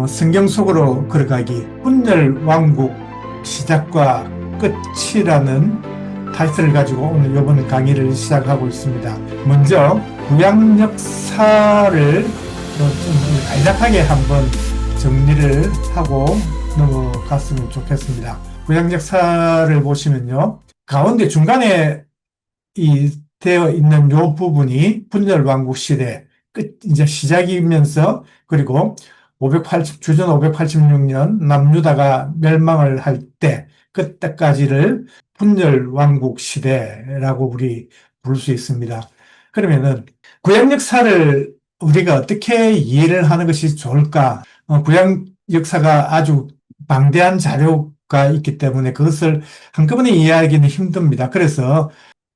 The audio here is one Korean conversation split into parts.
성경 속으로 걸어가기 분열 왕국 시작과 끝이라는 타이틀을 가지고 오늘 이번 강의를 시작하고 있습니다. 먼저 구약 역사를 좀 간략하게 한번 정리를 하고 넘어갔으면 좋겠습니다. 구약 역사를 보시면요, 가운데 중간에 되어 있는 요 부분이 분열 왕국 시대 이제 시작이면서, 그리고 주전 586년 남유다가 멸망을 할 때, 그때까지를 분열 왕국 시대라고 우리 부를 수 있습니다. 그러면은 구약 역사를 우리가 어떻게 이해를 하는 것이 좋을까? 구약 역사가 아주 방대한 자료가 있기 때문에 그것을 한꺼번에 이해하기는 힘듭니다. 그래서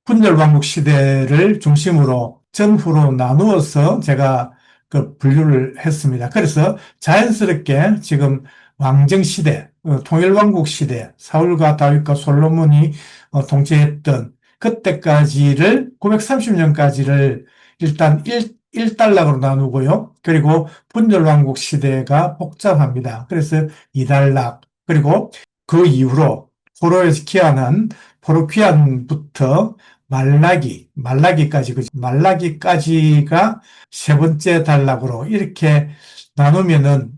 분열 왕국 시대를 중심으로 전후로 나누어서 제가 그 분류를 했습니다. 그래서 자연스럽게 지금 왕정 시대, 통일 왕국 시대, 사울과 다윗과 솔로몬이 통치했던 그때까지를 930년까지를 일단 1단락으로 나누고요. 그리고 분열 왕국 시대가 복잡합니다. 그래서 2단락, 그리고 그 이후로 포로에서 귀환한 포로 귀환부터 말라기까지가 세 번째 단락으로 이렇게 나누면은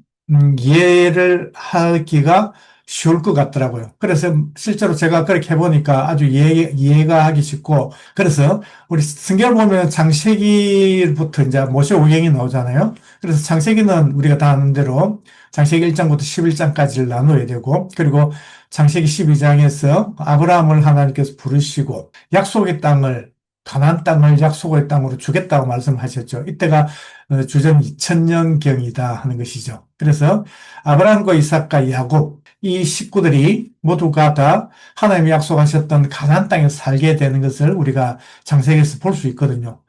이해를 하기가 쉬울 것 같더라고요. 그래서 실제로 제가 그렇게 해보니까 아주 이해가 하기 쉽고, 그래서 우리 성경을 보면 창세기부터 이제 모세 오경이 나오잖아요. 그래서 창세기는 우리가 다 아는 대로 창세기 1장부터 11장까지를 나눠야 되고, 그리고 창세기 12장에서 아브라함을 하나님께서 부르시고 약속의 땅을, 가나안 땅을 약속의 땅으로 주겠다고 말씀하셨죠. 이때가 주전 2000년경이다 하는 것이죠. 그래서 아브라함과 이삭과 야곱, 이 식구들이 모두가 다 하나님이 약속하셨던 가나안 땅에 살게 되는 것을 우리가 창세기에서 볼 수 있거든요.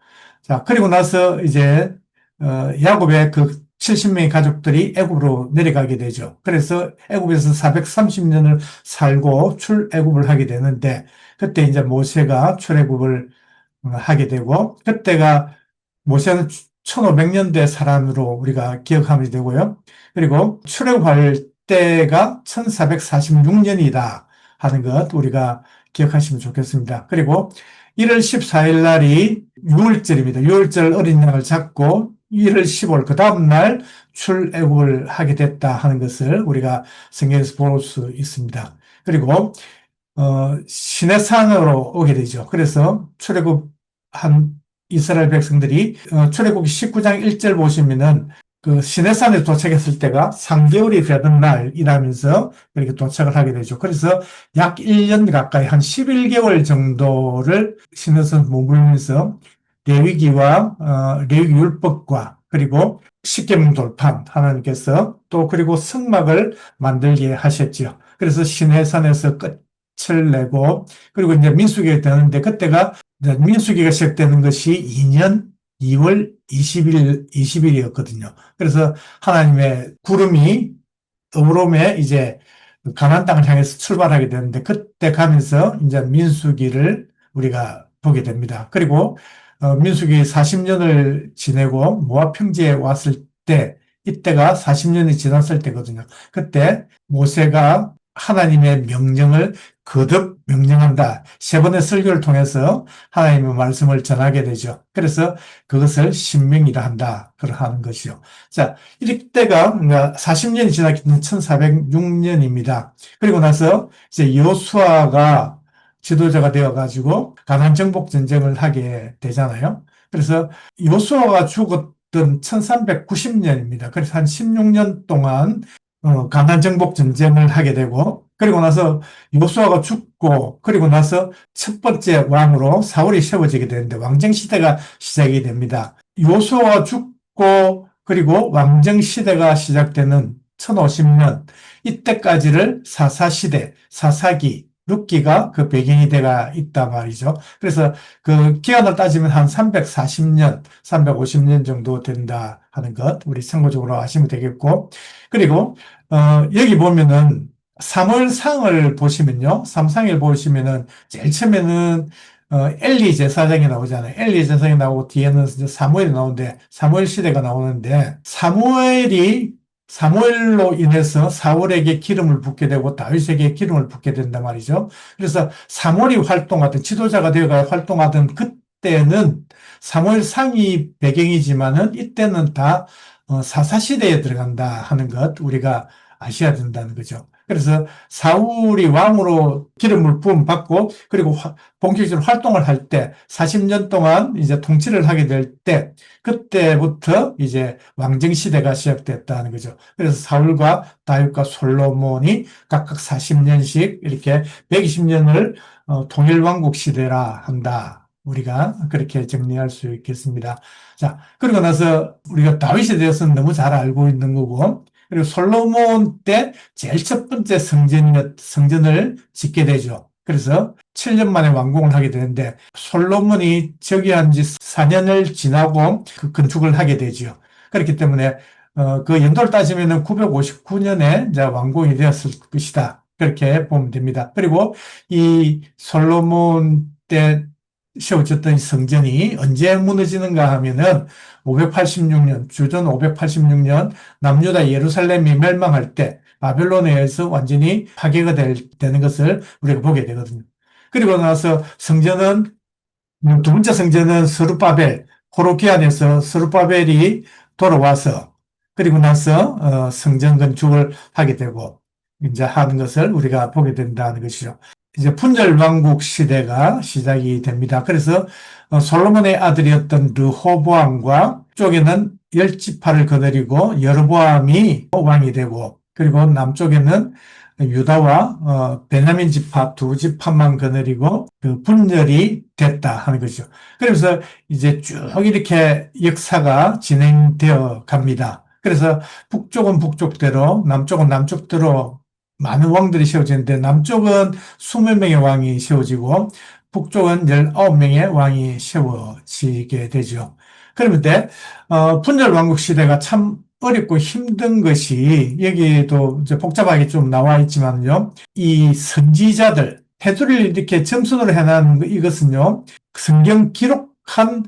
자, 그리고 나서 이제 야곱의 그 70명의 가족들이 애굽으로 내려가게 되죠. 그래서 애굽에서 430년을 살고 출애굽을 하게 되는데, 그때 이제 모세가 출애굽을 하게 되고, 그때가 모세는 1500년대 사람으로 우리가 기억하면 되고요. 그리고 출애굽할 때가 1446년이다 하는 것 우리가 기억하시면 좋겠습니다. 그리고 1월 14일 날이 6월절입니다. 6월절 어린 양을 잡고 1월 15일 그 다음날 출애굽을 하게 됐다 하는 것을 우리가 성경에서 볼 수 있습니다. 그리고 시내산으로 오게 되죠. 그래서 출애굽한 이스라엘 백성들이 출애굽기 19장 1절 보시면은 그 시내산에 도착했을 때가 3개월이 되던 날이라면서 이렇게 도착을 하게 되죠. 그래서 약 1년 가까이 한 11개월 정도를 시내산 머물면서 레위기와 레위기 율법과 그리고 십계명 돌판 하나님께서 또 그리고 성막을 만들게 하셨죠. 그래서 시내산에서 끝을 내고 그리고 이제 민수기가 되는데 그때가 민수기가 시작되는 것이 2년 2월 20일이었거든요. 그래서 하나님의 구름이 어브롬에 이제 가나안 땅을 향해서 출발하게 되는데 그때 가면서 이제 민수기를 우리가 보게 됩니다. 그리고 민수기 40년을 지내고 모압 평지에 왔을 때 이때가 40년이 지났을 때거든요. 그때 모세가 하나님의 명령을 거듭 명령한다. 세 번의 설교를 통해서 하나님의 말씀을 전하게 되죠. 그래서 그것을 신명이라 한다. 그러하는 것이죠. 자, 이때가 40년이 지났기 때문에 1406년입니다. 그리고 나서 이제 여호수아가 지도자가 되어가지고 가나안 정복 전쟁을 하게 되잖아요. 그래서 여호수아가 죽었던 1390년입니다. 그래서 한 16년 동안 가나안 정복 전쟁을 하게 되고, 그리고 나서 여호수아가 죽고, 그리고 나서 첫 번째 왕으로 사울이 세워지게 되는데 왕정 시대가 시작이 됩니다. 여호수아가 죽고, 그리고 왕정 시대가 시작되는 1050년, 이때까지를 사사시대, 사사기, 룻기가 그 배경이 돼가 있단 말이죠. 그래서 그 기간을 따지면 한 340년, 350년 정도 된다 하는 것, 우리 참고적으로 아시면 되겠고, 그리고 여기 보면은 사무엘상을 보시면요. 삼상을 보시면은 제일 처음에는 엘리 제사장이 나오잖아요. 엘리 제사장이 나오고 뒤에는 이제 사무엘이 나오는데 사무엘 시대가 나오는데 사무엘이 사무엘로 인해서 사울에게 기름을 붓게 되고 다윗에게 기름을 붓게 된단 말이죠. 그래서 사무엘이 활동하던 지도자가 되어가 활동하던 그때는 사무엘 상이 배경이지만은 이때는 다 사사시대에 들어간다 하는 것 우리가 아셔야 된다는 거죠. 그래서 사울이 왕으로 기름을 부음 받고 그리고 본격적으로 활동을 할 때 40년 동안 이제 통치를 하게 될 때 그때부터 이제 왕정 시대가 시작됐다는 거죠. 그래서 사울과 다윗과 솔로몬이 각각 40년씩 이렇게 120년을 통일 왕국 시대라 한다. 우리가 그렇게 정리할 수 있겠습니다. 자, 그러고 나서 우리가 다윗에 대해서는 너무 잘 알고 있는 거고, 그리고 솔로몬 때 제일 첫 번째 성전을 짓게 되죠. 그래서 7년 만에 완공을 하게 되는데 솔로몬이 즉위한 지 4년을 지나고 그 건축을 하게 되죠. 그렇기 때문에 그 연도를 따지면 959년에 이제 완공이 되었을 것이다. 그렇게 보면 됩니다. 그리고 이 솔로몬 때 세워졌던 성전이 언제 무너지는가 하면은 586년, 주전 586년 남유다 예루살렘이 멸망할 때 바벨론에 의해서 완전히 파괴가 되는 것을 우리가 보게 되거든요. 그리고 나서 성전은 두 번째 성전은 스룹바벨, 호로키안에서 스룹바벨이 돌아와서 그리고 나서 성전 건축을 하게 되고 이제 하는 것을 우리가 보게 된다는 것이죠. 이제 분열왕국 시대가 시작이 됩니다. 그래서 솔로몬의 아들이었던 르호보암과 쪽에는 열 지파를 거느리고 여로보암이 왕이 되고 그리고 남쪽에는 유다와 베냐민 지파 두 지파만 거느리고 그 분열이 됐다 하는 거죠. 그래서 이제 쭉 이렇게 역사가 진행되어 갑니다. 그래서 북쪽은 북쪽대로 남쪽은 남쪽대로 많은 왕들이 세워지는데 남쪽은 20명의 왕이 세워지고 북쪽은 19명의 왕이 세워지게 되죠. 그런데 분열왕국 시대가 참 어렵고 힘든 것이 여기에도 이제 복잡하게 좀 나와 있지만요. 이 선지자들, 테두리를 이렇게 점선으로 해놓은 이것은요. 성경 기록한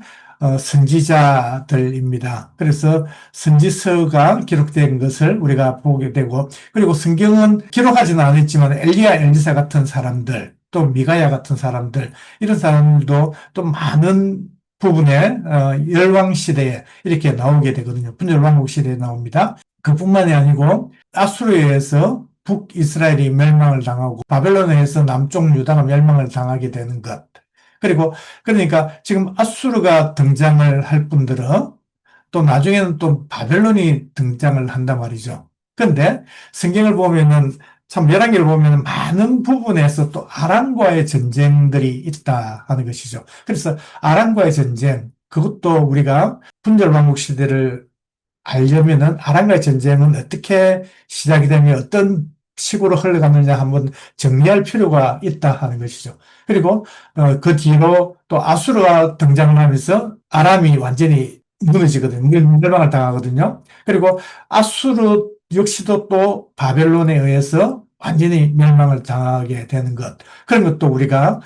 선지자들입니다. 그래서 선지서가 기록된 것을 우리가 보게 되고 그리고 성경은 기록하지는 않았지만 엘리야, 엘리사 같은 사람들 또 미가야 같은 사람들 이런 사람들도 또 많은 부분에 열왕 시대에 이렇게 나오게 되거든요. 분열왕국 시대에 나옵니다. 그뿐만이 아니고 아수르에 의해서 북이스라엘이 멸망을 당하고 바벨론에 의해서 남쪽 유다가 멸망을 당하게 되는 것. 그리고 그러니까 지금 아수르가 등장을 할 뿐더러 또 나중에는 또 바벨론이 등장을 한단 말이죠. 그런데 성경을 보면은 참 열왕기를 보면 많은 부분에서 또 아람과의 전쟁들이 있다 하는 것이죠. 그래서 아람과의 전쟁, 그것도 우리가 분열왕국 시대를 알려면은 아람과의 전쟁은 어떻게 시작이 되며 어떤 식으로 흘러갔느냐 한번 정리할 필요가 있다 하는 것이죠. 그리고 그 뒤로 또 아수르가 등장을 하면서 아람이 완전히 무너지거든요. 멸망을 당하거든요. 그리고 아수르 역시도 또 바벨론에 의해서 완전히 멸망을 당하게 되는 것. 그런 것도 우리가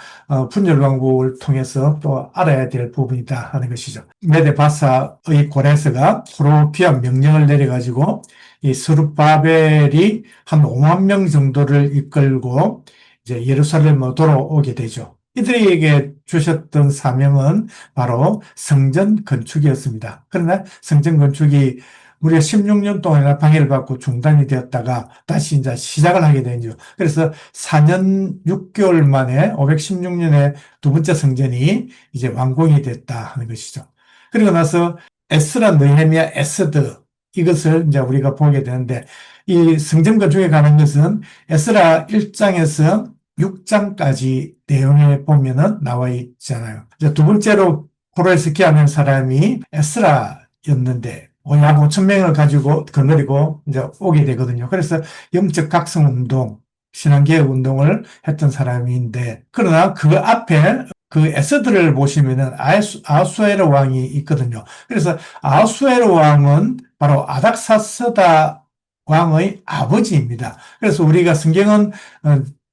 분열왕국을 통해서 또 알아야 될 부분이다 하는 것이죠. 메데바사의 고레스가 호로비암 명령을 내려가지고 이 스룹바벨이 한 5만 명 정도를 이끌고 이제 예루살렘으로 돌아오게 되죠. 이들에게 주셨던 사명은 바로 성전 건축이었습니다. 그러나 성전 건축이 무려 16년 동안이나 방해를 받고 중단이 되었다가 다시 이제 시작을 하게 되죠. 그래서 4년 6개월 만에 516년에 두 번째 성전이 이제 완공이 됐다 하는 것이죠. 그리고 나서 에스라, 느헤미야, 에스더 이것을 이제 우리가 보게 되는데 이 성전 건축에 관한 것은 에스라 1장에서 6장까지 내용에 보면은 나와 있잖아요. 이제 두 번째로 포로에스키하는 사람이 에스라였는데 약 5천 명을 가지고 거느리고 이제 오게 되거든요. 그래서 영적 각성 운동, 신앙개혁 운동을 했던 사람인데 그러나 그 앞에 그 에스더를 보시면은 아하수에로 왕이 있거든요. 그래서 아하수에로 왕은 바로 아닥사스다 왕의 아버지입니다. 그래서 우리가 성경은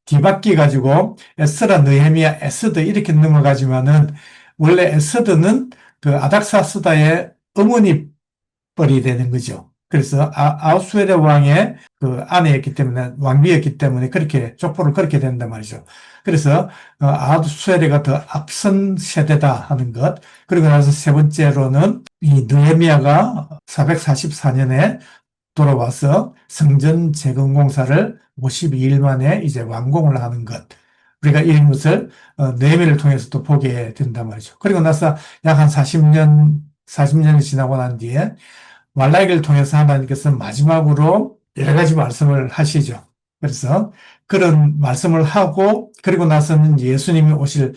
뒤바뀌 가지고 에스라, 느헤미야, 에스더 이렇게 넘어가지만은 원래 에스더는 그 아닥사스다의 어머니 뻘이 되는 거죠. 그래서 아하수에르 왕의 그 아내였기 때문에, 왕비였기 때문에 그렇게 족보를 그렇게 된단 말이죠. 그래서 아하수에르가 더 앞선 세대다 하는 것. 그리고 나서 세 번째로는 이 느헤미야가 444년에 돌아와서 성전 재건 공사를 52일 만에 이제 완공을 하는 것. 우리가 이런 것을 느헤미야를 통해서도 보게 된단 말이죠. 그리고 나서 약 한 40년이 지나고 난 뒤에 말라기를 통해서 하나님께서 마지막으로 여러 가지 말씀을 하시죠. 그래서 그런 말씀을 하고 그리고 나서는 예수님이 오실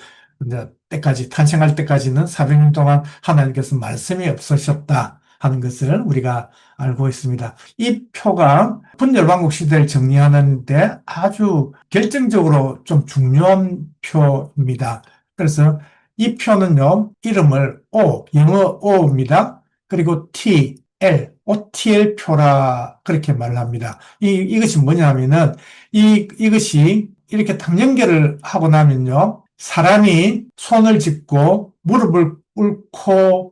이제 때까지 탄생할 때까지는 400년 동안 하나님께서 말씀이 없으셨다 하는 것을 우리가 알고 있습니다. 이 표가 분열왕국 시대를 정리하는데 아주 결정적으로 좀 중요한 표입니다. 그래서 이 표는요, 이름을 O, 영어 O입니다. 그리고 T, L, OTL 표라 그렇게 말을 합니다. 이것이 뭐냐면은 이것이 이렇게 딱 연결을 하고 나면요. 사람이 손을 짚고 무릎을 꿇고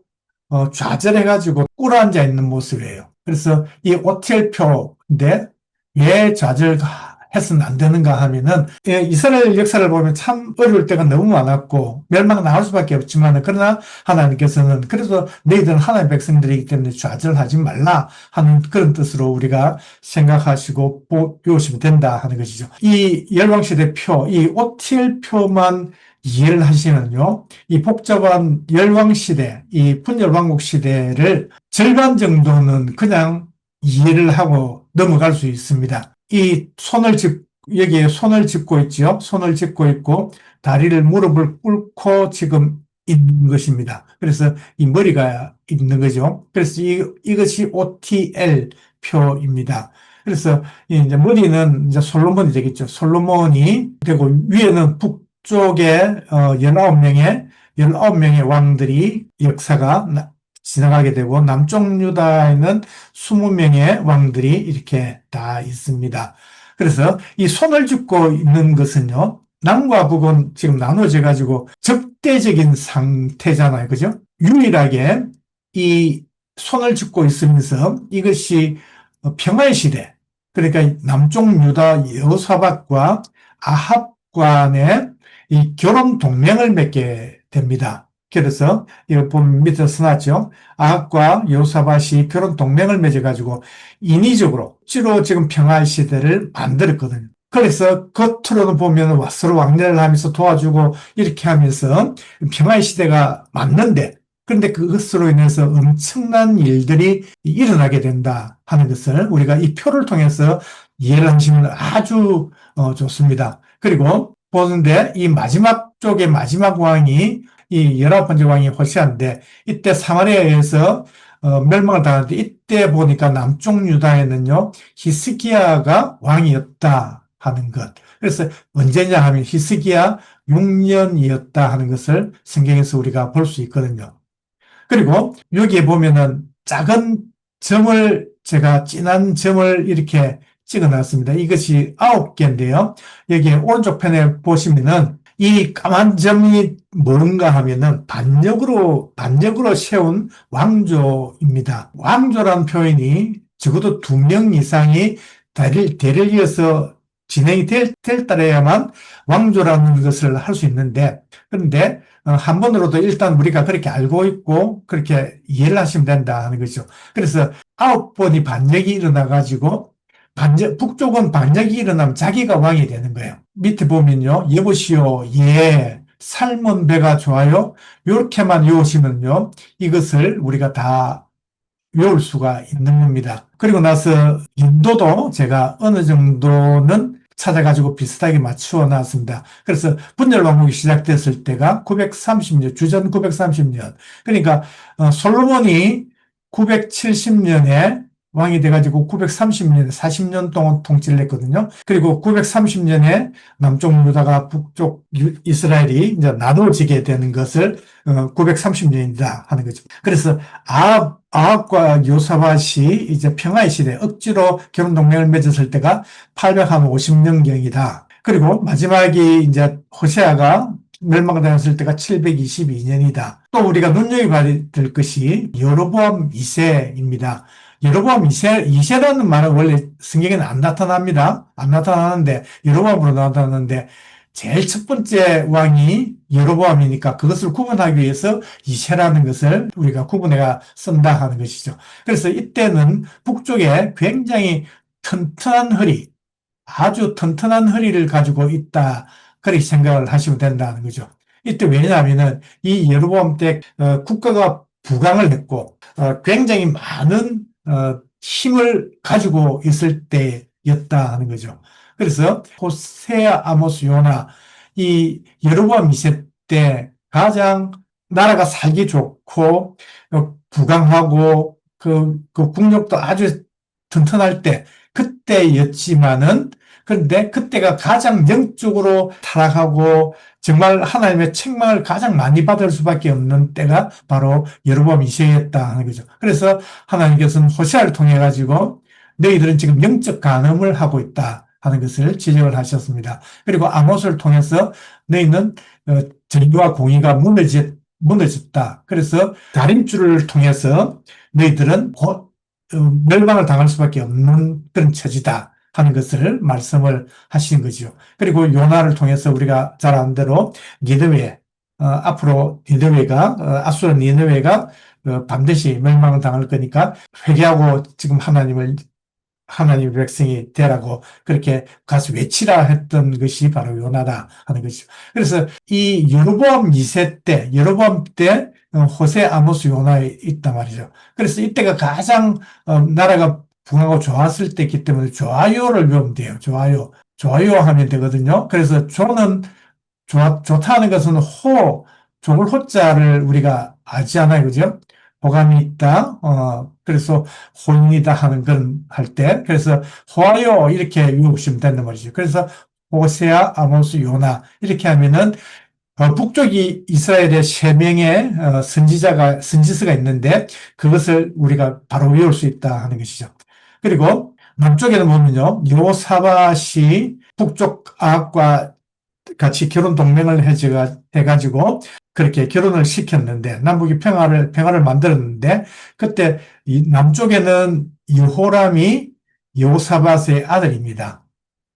좌절해가지고 꿇어앉아 있는 모습이에요. 그래서 이 OTL표인데 왜 좌절해서는 안 되는가 하면은 이스라엘 역사를 보면 참 어려울 때가 너무 많았고 멸망 나올 수밖에 없지만 그러나 하나님께서는 그래도 너희들은 하나님의 백성들이기 때문에 좌절하지 말라 하는 그런 뜻으로 우리가 생각하시고 배우시면 된다 하는 것이죠. 이 열왕시대 표, 이 OTL표만 이해를 하시면요. 이 복잡한 열왕시대, 이 분열왕국 시대를 절반 정도는 그냥 이해를 하고 넘어갈 수 있습니다. 여기에 손을 짚고 있죠. 손을 짚고 있고 다리를 무릎을 꿇고 지금 있는 것입니다. 그래서 이 머리가 있는 거죠. 그래서 이것이 OTL 표입니다. 그래서 이제 머리는 이제 솔로몬이 되겠죠. 솔로몬이 되고 위에는 북쪽에 19명의 왕들이 역사가 지나가게 되고 남쪽 유다에는 20명의 왕들이 이렇게 다 있습니다. 그래서 이 손을 짚고 있는 것은요. 남과 북은 지금 나눠져 가지고 적대적인 상태잖아요. 그죠? 유일하게 이 손을 짚고 있으면서 이것이 평화의 시대. 그러니까 남쪽 유다 여호사밧과 아합 간의 이 결혼 동맹을 맺게 됩니다. 그래서 이거 보면 밑에 써놨죠. 아합과 여호사밧이 결혼 동맹을 맺어가지고 인위적으로 억지로 지금 평화의 시대를 만들었거든요. 그래서 겉으로는 보면 서로 왕래를 하면서 도와주고 이렇게 하면서 평화의 시대가 맞는데 그런데 그것으로 인해서 엄청난 일들이 일어나게 된다 하는 것을 우리가 이 표를 통해서 이해를 하시면 아주 좋습니다. 그리고 보는데 이 마지막 쪽에 마지막 왕이 이 19번째 왕이 호세아인데 이때 사마리아에서 멸망을 당하는데 이때 보니까 남쪽 유다에는요 히스기야가 왕이었다 하는 것. 그래서 언제냐 하면 히스기야 6년이었다 하는 것을 성경에서 우리가 볼 수 있거든요. 그리고 여기에 보면은 작은 점을 제가 진한 점을 이렇게 찍어놨습니다. 이것이 9개인데요. 여기 오른쪽 편에 보시면은 이 까만 점이 뭔가 하면은 반역으로 세운 왕조입니다. 왕조란 표현이 적어도 2명 이상이 대를 이어서 진행이 될 따라야만 왕조라는 것을 할 수 있는데, 그런데 한 번으로도 일단 우리가 그렇게 알고 있고 그렇게 이해를 하시면 된다 하는 거죠. 그래서 9번이 반역이 일어나가지고 북쪽은 반역이 일어나면 자기가 왕이 되는 거예요. 밑에 보면요. 여보시오, 예, 삶은 배가 좋아요. 이렇게만 외우시면요. 이것을 우리가 다 외울 수가 있는 겁니다. 그리고 나서 인도도 제가 어느 정도는 찾아가지고 비슷하게 맞추어 놨습니다. 그래서 분열왕국이 시작됐을 때가 930년, 주전 930년. 그러니까 솔로몬이 970년에 왕이 돼가지고 930년에 40년 동안 통치를 했거든요. 그리고 930년에 남쪽 유다가 북쪽 이스라엘이 이제 나눠지게 되는 것을 930년이다 하는 거죠. 그래서 아합과 요사밧이 이제 평화의 시대, 억지로 결혼 동맹을 맺었을 때가 850년경이다. 그리고 마지막이 이제 호세아가 멸망당했을 때가 722년이다. 또 우리가 눈여겨봐야 될 것이 여로보암 2세입니다. 여로보암 2세라는 말은 원래 성경에는 안 나타납니다. 안 나타나는데, 여로보암으로 나타나는데, 제일 첫 번째 왕이 여로보암이니까 그것을 구분하기 위해서 2세라는 것을 우리가 구분해가 쓴다 하는 것이죠. 그래서 이때는 북쪽에 굉장히 튼튼한 허리, 아주 튼튼한 허리를 가지고 있다. 그렇게 생각을 하시면 된다는 거죠. 이때 왜냐하면은 이 여로보암 때 국가가 부강을 했고 굉장히 많은 힘을 가지고 있을 때였다 하는 거죠. 그래서 호세아, 아모스, 요나 이 여로보암 2세 때 가장 나라가 살기 좋고 부강하고 그 국력도 아주 튼튼할 때 그때였지만은 그런데 그때가 가장 영적으로 타락하고 정말 하나님의 책망을 가장 많이 받을 수밖에 없는 때가 바로 여로보암 2세였다 하는 거죠. 그래서 하나님께서는 호세아를 통해 가지고 너희들은 지금 영적 간음을 하고 있다 하는 것을 지적을 하셨습니다. 그리고 아모스를 통해서 너희는 정의와 공의가 무너졌다. 그래서 다림줄을 통해서 너희들은 곧 멸망을 당할 수밖에 없는 그런 처지다 하는 것을 말씀을 하신 거죠. 그리고 요나를 통해서 우리가 잘 아는 대로 니느웨, 앞으로 니느웨가, 아수르 니느웨가 반드시 멸망을 당할 거니까 회개하고 지금 하나님의 백성이 되라고 그렇게 가서 외치라 했던 것이 바로 요나다 하는 것이죠. 그래서 이 여로보암 때 호세, 아모스, 요나에 있단 말이죠. 그래서 이때가 가장 나라가 부하고 좋았을 때이기 때문에 좋아요를 외우면 돼요. 좋아요 하면 되거든요. 그래서 조는 좋다는 것은 좋을 호자를 우리가 알지 않아요. 그죠? 호감이 있다. 그래서 호인이다 하는 건 할 때. 그래서 호아요 이렇게 외우시면 된단 말이죠. 그래서 호세아, 아모스, 요나 이렇게 하면은 북쪽이 이스라엘의 세 명의 선지서가 있는데 그것을 우리가 바로 외울 수 있다 하는 것이죠. 그리고 남쪽에는 보면요. 여호사밧이 북쪽 아합과 같이 결혼 동맹을 해가지고 그렇게 결혼을 시켰는데 남북이 평화를 만들었는데 그때 이 남쪽에는 여호람이 여호사밧의 아들입니다.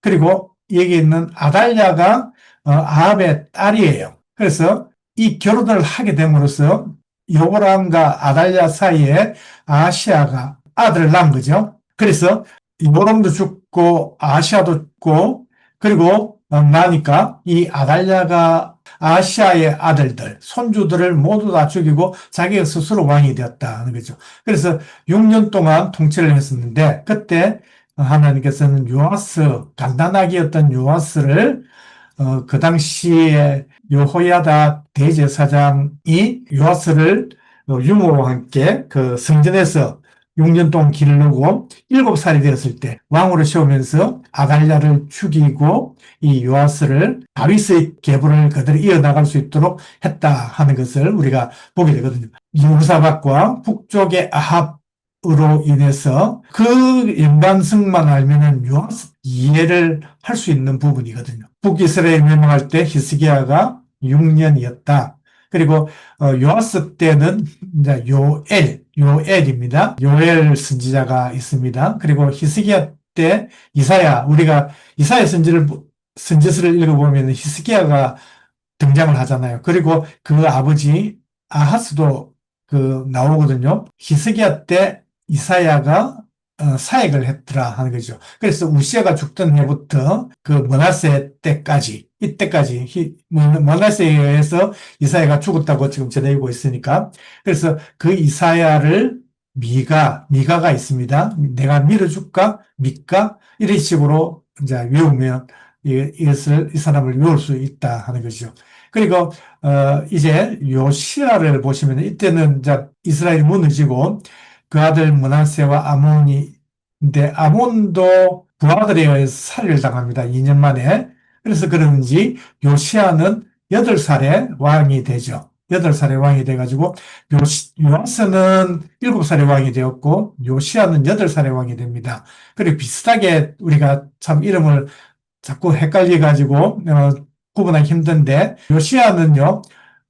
그리고 여기 있는 아달랴가 아합의 딸이에요. 그래서 이 결혼을 하게 됨으로써 여호람과 아달랴 사이에 아시아가 아들을 낳은 거죠. 그래서 요람도 죽고 아시아도 죽고 그리고 나니까 이 아달랴가 아시아의 아들들, 손주들을 모두 다 죽이고 자기가 스스로 왕이 되었다는 거죠. 그래서 6년 동안 통치를 했었는데 그때 하나님께서는 간다나기였던 요아스를 그 당시에 여호야다 대제사장이 요아스를 유모와 함께 그 성전에서 6년 동안 기르고 7살이 되었을 때 왕으로 세우면서 아달랴를 죽이고 이 요아스를 다윗의 계보를 그대로 이어나갈 수 있도록 했다 하는 것을 우리가 보게 되거든요. 여호사밧과 북쪽의 아합으로 인해서 그 연관성만 알면은 요아스 이해를 할 수 있는 부분이거든요. 북이스라엘 멸망할 때 히스기야가 6년이었다. 그리고 요아스 때는 이제 요엘입니다. 요엘 선지자가 있습니다. 그리고 히스기야 때 우리가 이사야 선지서를 읽어보면 히스기야가 등장을 하잖아요. 그리고 그 아버지 아하스도 나오거든요. 히스기야 때 이사야가 사역을 했더라 하는 거죠. 그래서 우시아가 죽던 해부터 그 머나세 때까지 이때까지 머나세에 의해서 이사야가 죽었다고 지금 전해지고 있으니까 그래서 그 이사야를 미가가 있습니다. 내가 밀어줄까? 믿까? 이런 식으로 이제 외우면 이 사람을 외울 수 있다 하는 것이죠. 그리고 이제 요시아를 보시면 이때는 이제 이스라엘이 무너지고 그 아들 므낫세와 아몬인데 아몬도 부하들에 의해서 살해를 당합니다. 2년 만에. 그래서 그런지 요시아는 8살에 왕이 되죠. 8살에 왕이 돼가지고 요아스는 7살에 왕이 되었고 요시아는 8살에 왕이 됩니다. 그리고 비슷하게 우리가 참 이름을 자꾸 헷갈려가지고 구분하기 힘든데 요시아는요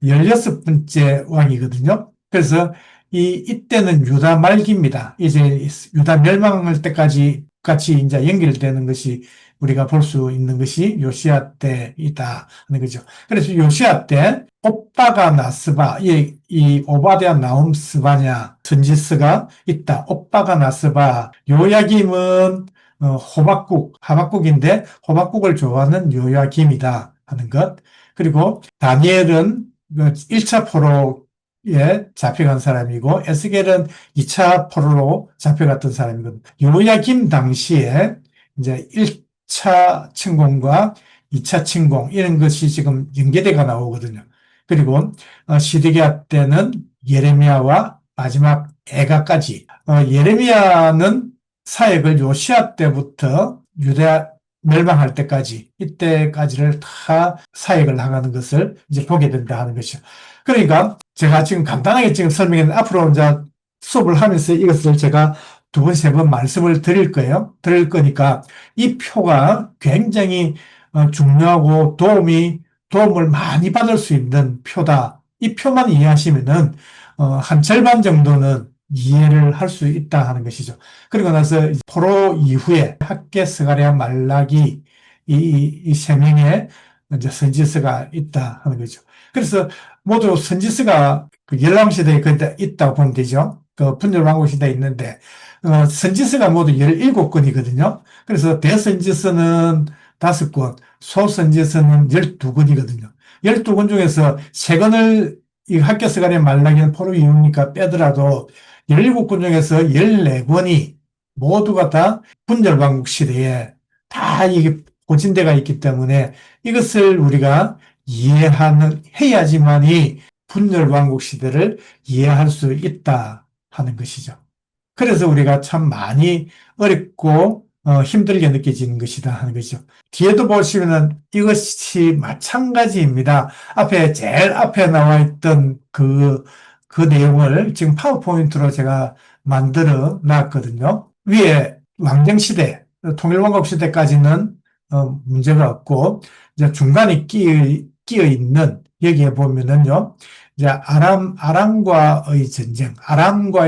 16번째 왕이거든요. 그래서 이때는 유다 말기입니다. 이제 유다 멸망할 때까지 같이 이제 연결되는 것이 우리가 볼 수 있는 것이 요시야 때이다 하는 거죠. 그래서 요시야 때 오빠가 나스바, 이 오바댜 나움 스바냐 선지서가 있다. 오빠가 나스바. 요야김은 하박국인데 호박국을 좋아하는 요야김이다 하는 것. 그리고 다니엘은 1차 포로에 잡혀간 사람이고 에스겔은 2차 포로로 잡혀갔던 사람이거든요. 요야김 당시에 이제 1차 침공과 2차 침공 이런 것이 지금 연계돼가 나오거든요. 그리고 시드기야 때는 예레미야와 마지막 애가까지 예레미야는 사역을 요시야 때부터 유대 멸망할 때까지 이때까지를 다 사역을 나가는 것을 이제 보게 된다 하는 것이죠. 그러니까 제가 지금 간단하게 지금 설명했는데 앞으로 이제 수업을 하면서 이것을 제가 두 번, 세 번 말씀을 드릴 거예요. 드릴 거니까 이 표가 굉장히 중요하고 도움을 많이 받을 수 있는 표다. 이 표만 이해하시면은 한 절반 정도는 이해를 할 수 있다 하는 것이죠. 그리고 나서 포로 이후에 학개, 스가랴, 말라기 이 세 명의 이제 선지서가 있다 하는 거죠. 그래서 모두 선지서가 그 열왕시대에 그때 있다고 보면 되죠. 그 분열왕국시대에 있는데 선지서가 모두 17권이거든요. 그래서 대선지서는 5권, 소선지서는 12권이거든요. 12권 중에서 3권을 이 학개, 스가랴, 말라기는 포로 이후니까 빼더라도 17권 중에서 14권이 모두가 다 분열왕국 시대에 다 이게 고진대가 있기 때문에 이것을 우리가 해야지만이 분열왕국 시대를 이해할 수 있다 하는 것이죠. 그래서 우리가 참 많이 어렵고 힘들게 느껴지는 것이다 하는 것이죠. 뒤에도 보시면은 이것이 마찬가지입니다. 제일 앞에 나와 있던 그 내용을 지금 파워포인트로 제가 만들어 놨거든요. 위에 왕정시대, 통일왕국 시대까지는 문제가 없고, 이제 중간에 끼어 있는, 여기에 보면은요, 이제 아람과의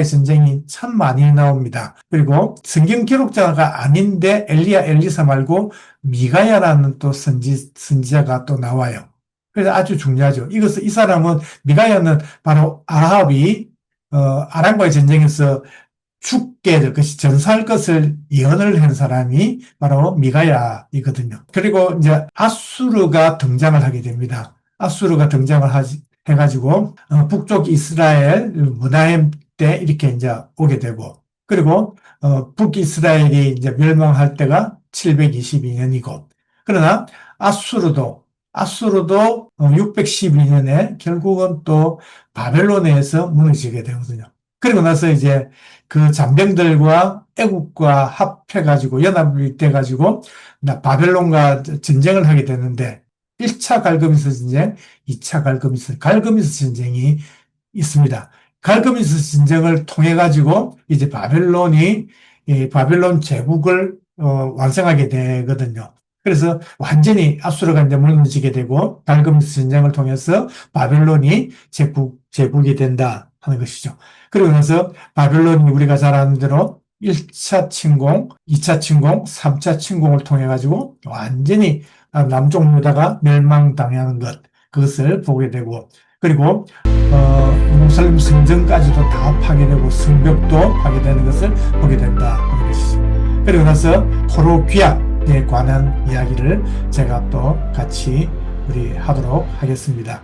전쟁이 참 많이 나옵니다. 그리고 성경 기록자가 아닌데 엘리사 말고 미가야라는 또 선지자가 또 나와요. 그래서 아주 중요하죠. 이 사람은 미가야는 바로 아합이 아람과의 전쟁에서 죽게 될 것이 전사할 것을 예언을 한 사람이 바로 미가야이거든요. 그리고 이제 아수르가 등장을 하게 됩니다. 아수르가 등장을 해가지고 북쪽 이스라엘 문하임 때 이렇게 이제 오게 되고, 그리고 북이스라엘이 이제 멸망할 때가 722년이고, 그러나 아수르도 612년에 결국은 또 바벨론에서 무너지게 되거든요. 그리고 나서 이제 그 잔병들과 애국과 합해가지고 연합이 돼가지고 바벨론과 전쟁을 하게 되는데 1차 갈그미스 전쟁, 2차 갈그미스 전쟁이 있습니다. 갈그미스 전쟁을 통해 가지고 이제 바벨론 제국을 완성하게 되거든요. 그래서 완전히 아수르가 이제 무너지게 되고 갈그미스 전쟁을 통해서 바벨론이 제국이 된다 하는 것이죠. 그리고 나서 바벨론이 우리가 잘 아는 대로 1차 침공, 2차 침공, 3차 침공을 통해 가지고 완전히 남쪽 유다가 멸망당하는 그것을 보게 되고, 그리고 예루살렘 성전까지도 다 파괴되고 성벽도 파괴되는 것을 보게 된다 하는 것이죠. 그리고 나서 포로 귀환에 관한 이야기를 제가 또 같이 우리 하도록 하겠습니다.